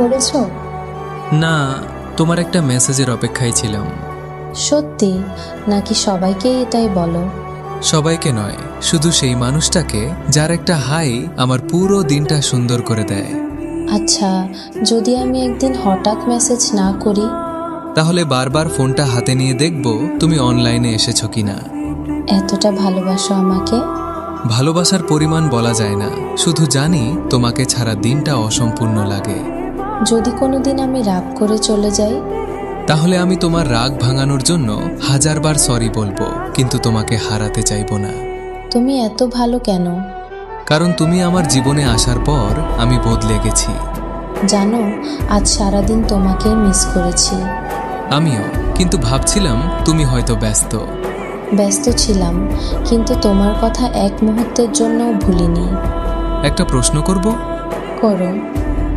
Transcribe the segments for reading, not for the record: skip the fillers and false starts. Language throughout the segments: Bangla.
করেছো? না, তোমার একটা মেসেজের অপেক্ষায় ছিলাম। সত্যি নাকি সবাইকে এটাই বলো? সবাইকে নয়, শুধু সেই মানুষটাকে যার একটা হাই আমার পুরো দিনটা সুন্দর করে দেয়। আচ্ছা, যদি আমি একদিন হঠাৎ মেসেজ না করি? তাহলে বারবার ফোনটা হাতে নিয়ে দেখব তুমি অনলাইনে এসেছো কিনা। এতটা ভালোবাসো আমাকে? ভালোবাসার পরিমাণ বলা যায় না, শুধু জানি তোমাকে ছাড়া দিনটা অসম্পূর্ণ লাগে। যদি কোনোদিন আমি রাগ করে চলে যাই? তাহলে আমি তোমার রাগ ভাঙানোর জন্য হাজারবার সরি বলবো, কিন্তু তোমাকে হারাতে চাইবো না। তুমি এত ভালো কেন? কারণ তুমি আমার জীবনে আসার পর আমি বদলে গেছি। জানো, আজ সারাদিন তোমাকে মিস করেছি। আমিও, কিন্তু ভাবছিলাম তুমি হয়তো ব্যস্ত। ব্যস্ত ছিলাম, কিন্তু তোমার কথা এক মুহূর্তের জন্যও ভুলিনি। একটা প্রশ্ন করব? করো।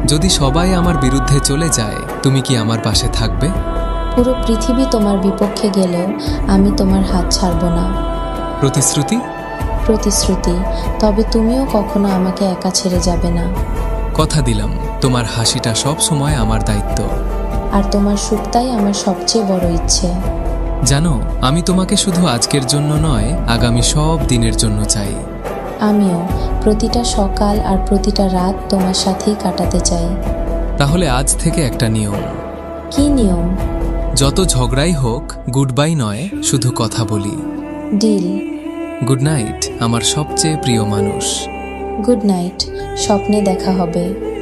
যদি সবাই আমার বিরুদ্ধে চলে যায়, তুমি কি আমার পাশে থাকবে? পুরো পৃথিবী তোমার বিপক্ষে গেলেও আমি তোমার হাত ছাড়ব না। প্রতিশ্রুতি? প্রতিশ্রুতি। তবে তুমিও কখনো আমাকে একা ছেড়ে যাবে না। কথা দিলাম, তোমার হাসিটা সব সময় আমার দায়িত্ব। আর তোমার সুখটাই আমার সবচেয়ে বড় ইচ্ছে। জানো, আমি তোমাকে শুধু আজকের জন্য নয়, আগামী সব দিনের জন্য চাই। আমিও প্রতিটা সকাল আর প্রতিটা রাত তোমার সাথেই কাটাতে চাই। তাহলে আজ থেকে একটা নিয়ম। কি নিয়ম? যত ঝগড়াই হোক, গুড বাই নয়, শুধু কথা বলি। ডিল। গুড নাইট, আমার সবচেয়ে প্রিয় মানুষ। গুড নাইট, স্বপ্নে দেখা হবে।